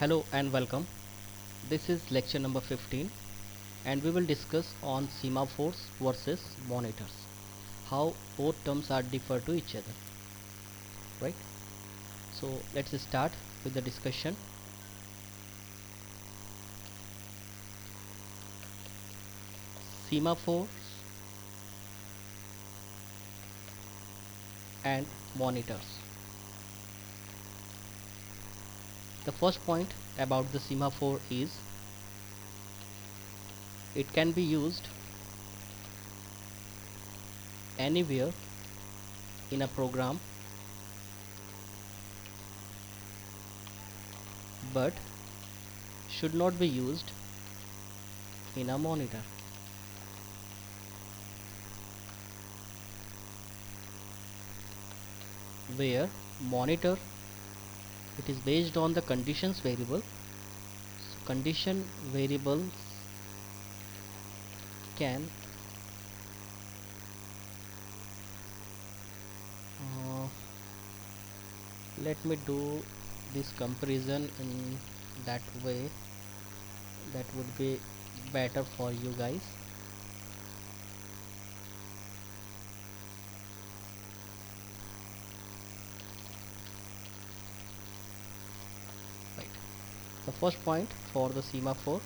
Hello and welcome. This is lecture number 15 and we will discuss on semaphores versus monitors. How both terms are differ to each other, right? So let's start with the discussion. Semaphores and monitors. The first point about the semaphore is it can be used anywhere in a program, but should not be used in a monitor. Where monitor, it is based on the conditions variable. So condition variables can uh, let me do this comparison in that way, that would be better for you guys. Right, the first point for the semaphore,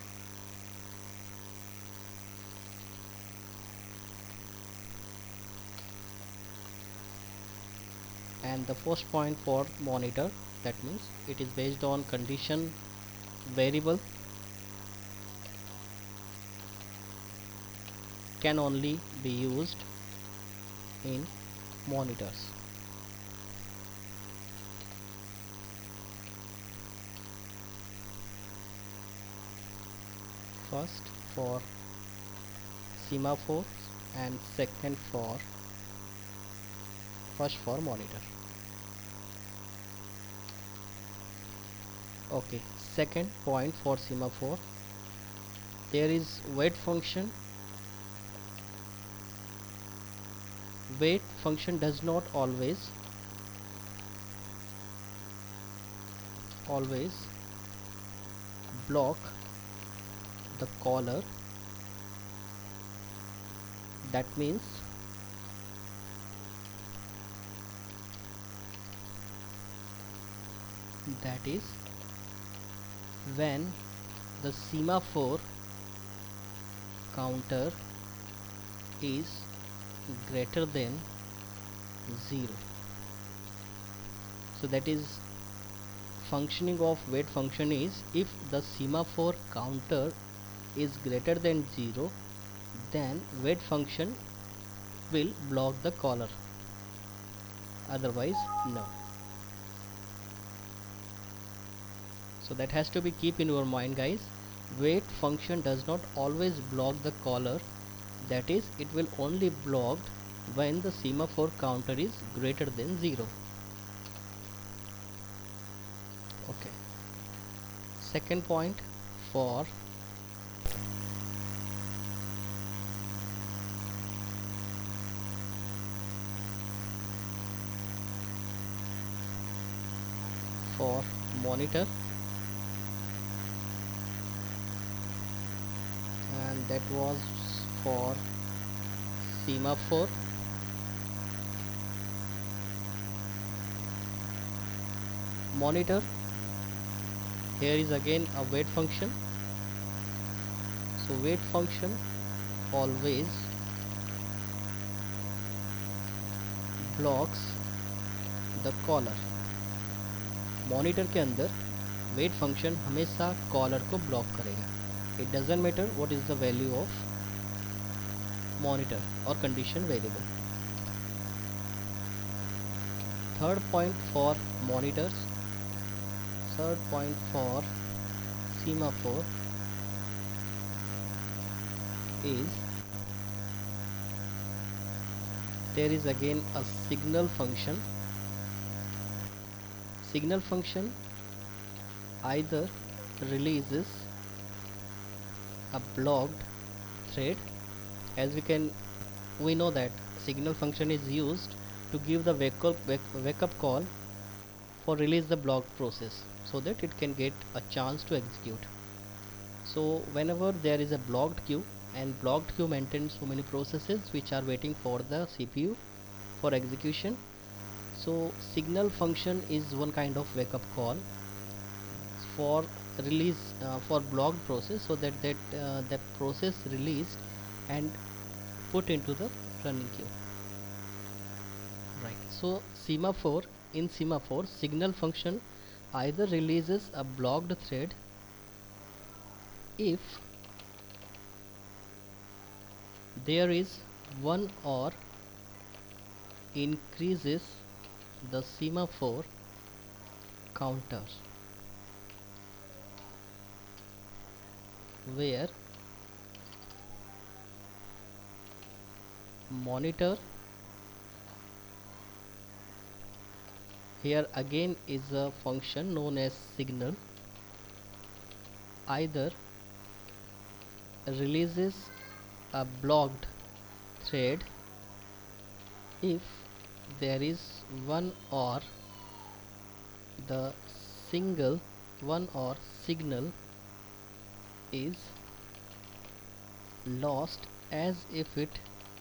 and the first point for monitor, that means it is based on condition variable, can only be used in monitors. First for semaphore and second for first for monitor. Okay, second point for semaphore, there is wait function. Wait function does not always block the caller. That means that is when the semaphore counter is greater than 0. So that is functioning of wait function is, if the semaphore counter is greater than 0, then wait function will block the caller, otherwise no. So that has to be keep in your mind, guys. Wait function does not always block the caller, that is it will only blocked when the semaphore counter is greater than 0. Okay, second point for monitor, and that was for semaphore. Monitor, here is again a wait function. So wait function always blocks the caller. Monitor के अंदर wait function हमेशा caller को block करेगा. It doesn't matter what is the value of monitor और condition variable. Third point for monitors, third point for semaphore is there is again a signal function. Signal function either releases a blocked thread, as we know that signal function is used to give the wake up call for release the blocked process. so that it can get a chance to execute. So whenever there is a blocked queue, and blocked queue maintains so many processes which are waiting for the CPU for execution. So signal function is one kind of wake up call for release for blocked process, so that process released and put into the running queue. Right. So semaphore signal function either releases a blocked thread if there is one, or increases the semaphore counter, where monitor, here again is a function known as signal, either releases a blocked thread if there is one, or the single one, or signal is lost as if it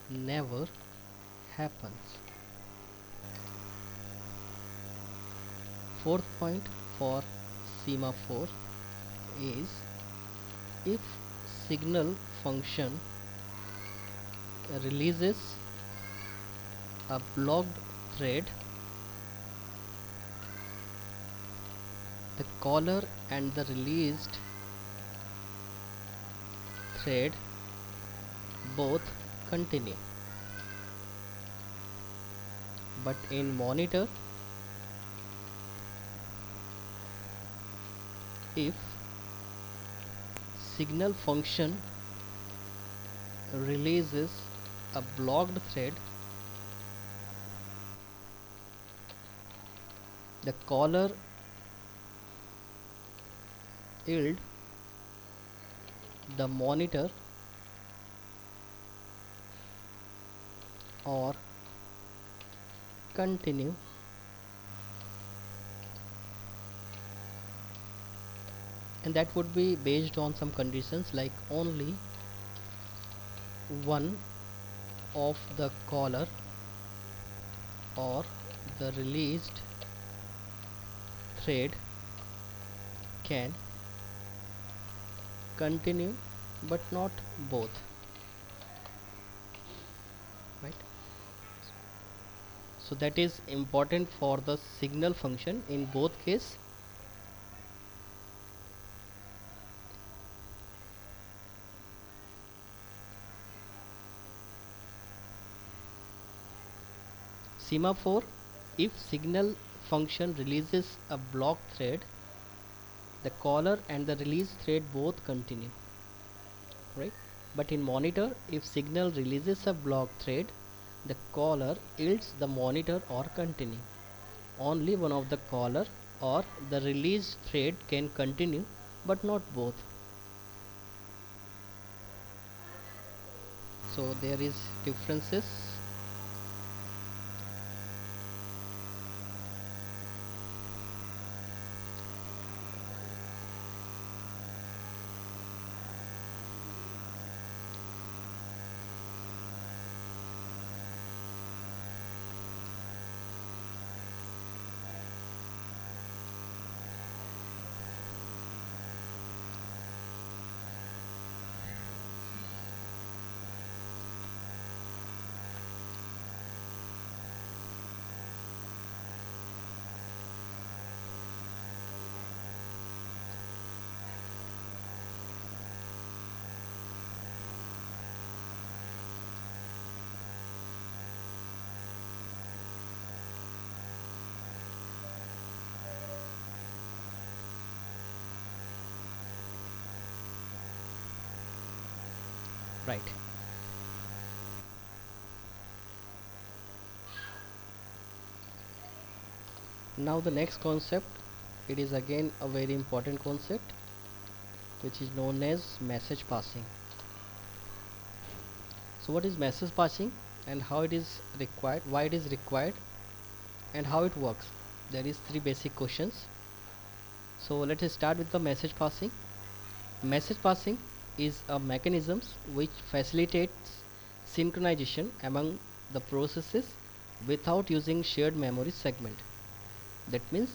never happens. Fourth point for semaphore is if signal function releases a blocked thread, the caller and the released thread both continue. But in monitor, if signal function releases a blocked thread, the caller yield the monitor or continue, and that would be based on some conditions, like only one of the caller or the released thread can continue but not both, right? So that is important for the signal function in both case. Semaphore, if signal function releases a blocked thread, the caller and the release thread both continue, right? But in monitor, if signal releases a blocked thread, the caller yields the monitor or continue. Only one of the caller or the released thread can continue but not both. So there is differences. Right. Now the next concept, it is again a very important concept, which is known as message passing. So what is message passing and how it is required, why it is required, and how it works? There is three basic questions. So let's start with the message passing. Message passing is a mechanism which facilitates synchronization among the processes without using shared memory segment. That means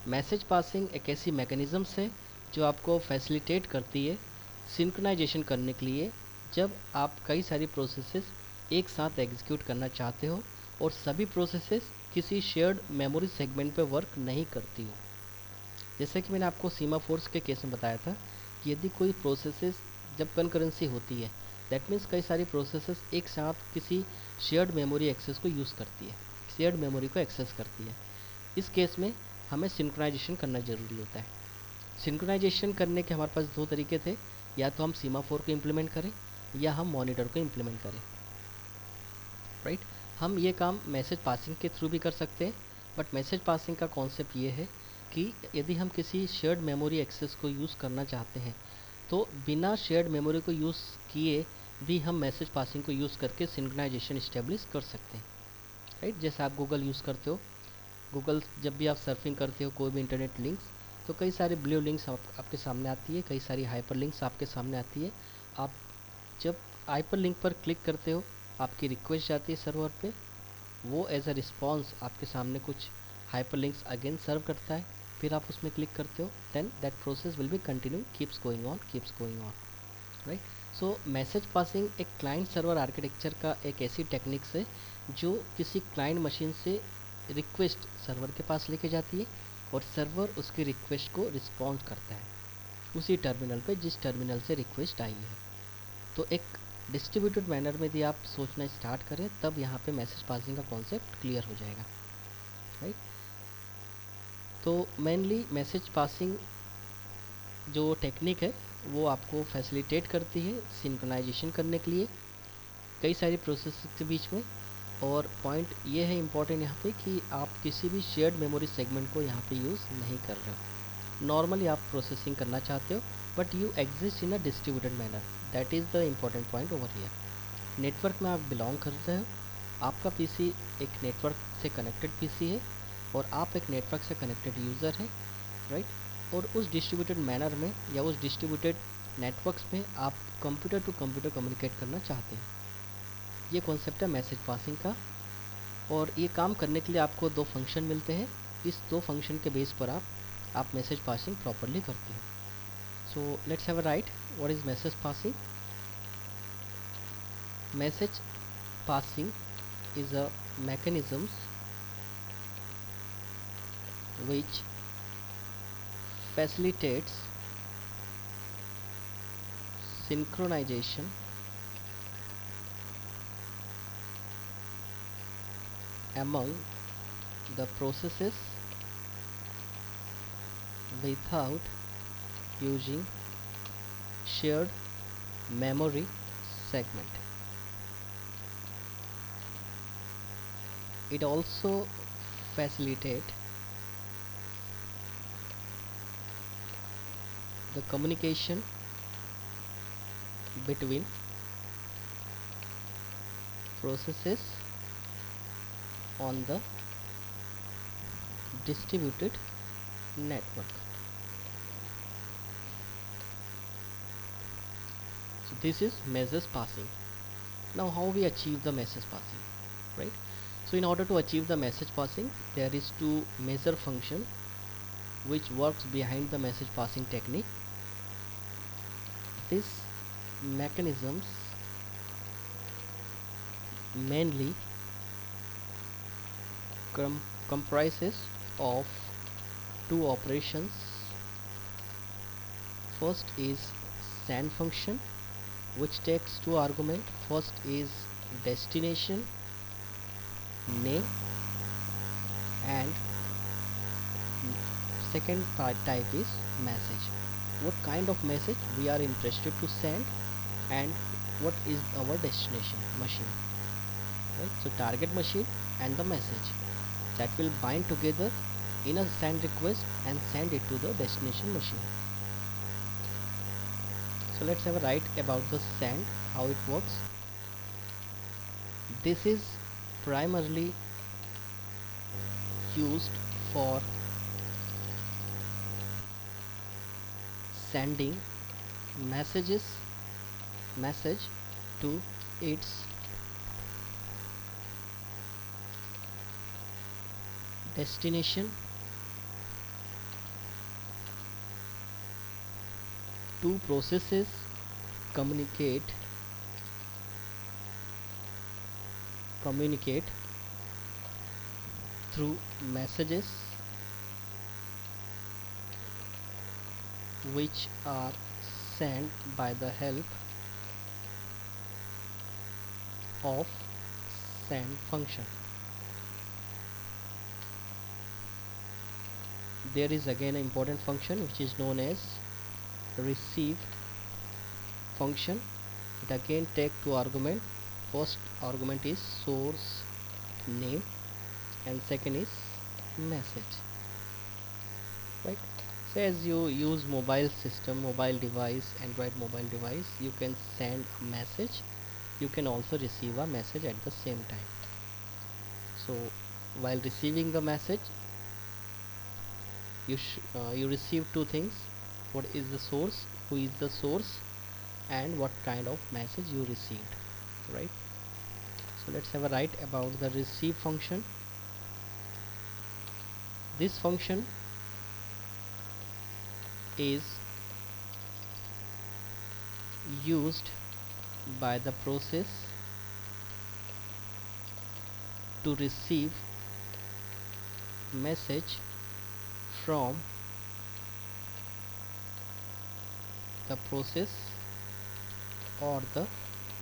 message passing एक ऐसी mechanism है जो आपको facilitate करती है synchronisation करने के लिए जब आप कई सारी प्रोसेसेस एक साथ एग्जीक्यूट करना चाहते हो और सभी प्रोसेसेस किसी शेयर्ड मेमोरी सेगमेंट पे वर्क नहीं करती हो। जैसे कि मैंने आपको सीमाफोर्स के केस में बताया था कि यदि कोई प्रोसेसेस जब कंकरेंसी होती है दैट मीन्स कई सारी प्रोसेसेस एक साथ किसी शेयर्ड मेमोरी एक्सेस को यूज़ करती है, शेयर्ड मेमोरी को एक्सेस करती है। इस केस में हमें सिंक्रोनाइजेशन करना ज़रूरी होता है। सिंक्रोनाइजेशन करने के हमारे पास दो तरीके थे, या तो हम सीमाफोर को इम्प्लीमेंट करें या हम मॉनिटर को इम्प्लीमेंट करें, राइट। हम ये काम मैसेज पासिंग के थ्रू भी कर सकते हैं, बट मैसेज पासिंग का कॉन्सेप्ट ये है कि यदि हम किसी शेयर्ड मेमोरी एक्सेस को यूज़ करना चाहते हैं तो बिना शेयर्ड मेमोरी को यूज़ किए भी हम मैसेज पासिंग को यूज़ करके सिंक्रोनाइजेशन इस्टेब्लिश कर सकते हैं, राइट। जैसे आप गूगल यूज़ करते हो, गूगल जब भी आप सर्फिंग करते हो कोई भी इंटरनेट लिंक्स तो कई सारे ब्लू लिंक्स आपके सामने आती है, कई सारी हाइपर लिंक्स आपके सामने आती है। आप जब हाइपर लिंक पर क्लिक करते हो आपकी रिक्वेस्ट जाती है सर्वर पे, वो एज अ रिस्पॉन्स आपके सामने कुछ हाइपर लिंक्स अगेन सर्व करता है, फिर आप उसमें क्लिक करते हो, then that process will be continue keeps going on right. So message passing एक क्लाइंट सर्वर आर्किटेक्चर का एक ऐसी टेक्निक्स है जो किसी क्लाइंट मशीन से रिक्वेस्ट सर्वर के पास लेके जाती है और सर्वर उसकी रिक्वेस्ट को रिस्पॉन्ड करता है उसी टर्मिनल पे जिस टर्मिनल से रिक्वेस्ट आई है। तो एक डिस्ट्रीब्यूटेड मैनर में यदि आप सोचना स्टार्ट करें तब यहाँ पे मैसेज पासिंग का कॉन्सेप्ट क्लियर हो जाएगा, राइट। तो मेनली मैसेज पासिंग जो टेक्निक है वो आपको फैसिलिटेट करती है सिंक्रोनाइजेशन करने के लिए कई सारी प्रोसेस के बीच में। और पॉइंट ये है इम्पॉर्टेंट यहाँ पे कि आप किसी भी शेयर्ड मेमोरी सेगमेंट को यहाँ पे यूज़ नहीं कर रहे हो। नॉर्मली आप प्रोसेसिंग करना चाहते हो but you exist in a distributed manner, that is the important point over here. Network में आप बिलोंग करते हो, आपका पीसी एक नेटवर्क से कनेक्टेड पीसी है और आप एक नेटवर्क से कनेक्टेड यूज़र है, राइट। और उस डिस्ट्रीब्यूटेड मैनर में या उस डिस्ट्रीब्यूटेड नेटवर्क्स में आप कंप्यूटर टू कंप्यूटर कम्युनिकेट करना चाहते हैं। ये कॉन्सेप्ट है मैसेज पासिंग का, और ये काम करने के लिए आपको दो फंक्शन मिलते हैं। इस दो फंक्शन के बेस पर आप मैसेज पासिंग प्रॉपरली करते हो। So let's have a right what is message passing. Message passing is a mechanism which facilitates synchronization among the processes without using shared memory segment. It also facilitates the communication between processes on the distributed network. So this is message passing. Now how we achieve the message passing, right? So in order to achieve the message passing, there is two major function which works behind the message passing technique. These mechanisms mainly comprises of two operations. First is send function which takes two arguments. First is destination name and second type is message. What kind of message we are interested to send and what is our destination machine, right? So target machine and the message that will bind together in a send request and send it to the destination machine. So let's have a write about the send, how it works. This is primarily used for sending messages message to its destination. Two processes communicate through messages which are sent by the help of send function. There is again an important function which is known as receive function. It again take two argument. First argument is source name and second is message, right? So as you use mobile system, mobile device, Android mobile device, you can send a message, you can also receive a message at the same time. So while receiving the message, you receive two things: what is the source, who is the source, and what kind of message you received, right? So let's have a write about the receive function. This function is used by the process to receive message from the process or the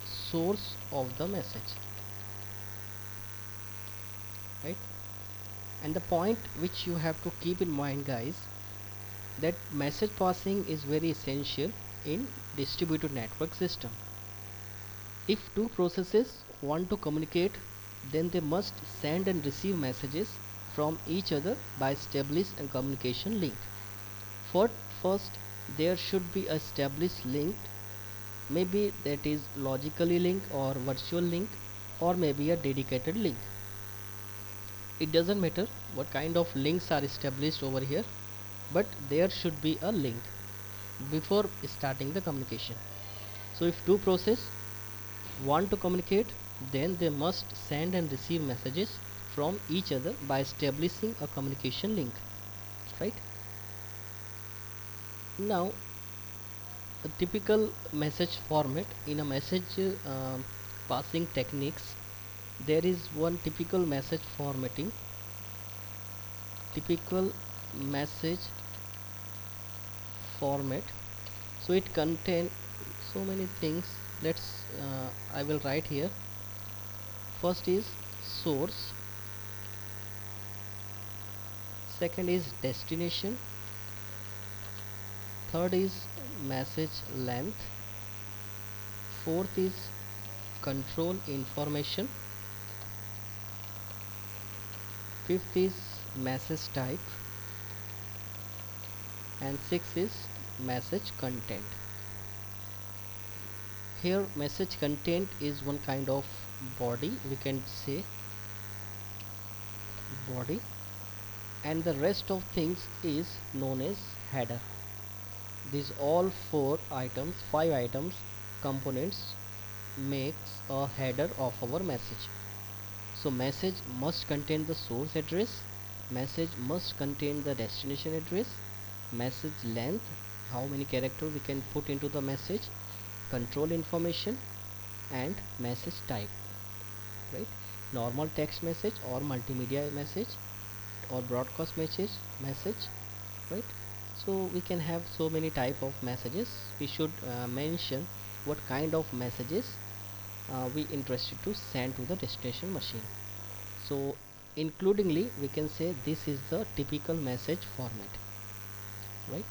source of the message, right? And the point which you have to keep in mind, guys, that message passing is very essential in distributed network system. If two processes want to communicate, then they must send and receive messages from each other by establish a communication link. For first, there should be a established link, maybe that is logically linked or virtual link, or maybe a dedicated link. It doesn't matter what kind of links are established over here, but there should be a link before starting the communication. So if two processes want to communicate, then they must send and receive messages from each other by establishing a communication link, right? Now a typical message format in a message passing techniques, there is one typical message formatting, typical message format. So it contains so many things. Let's I will write here. First is source, second is destination, third is message length, fourth is control information, fifth is message type, and sixth is message content. Here message content is one kind of body, we can say body, and the rest of things is known as header. These all five items components makes a header of our message. So message must contain the source address, message must contain the destination address, message length, how many characters we can put into the message, control information, and message type, right? Normal text message or multimedia message or broadcast message, right? So we can have so many type of messages. We should mention what kind of messages we interested to send to the destination machine. So includingly we can say this is the typical message format, right?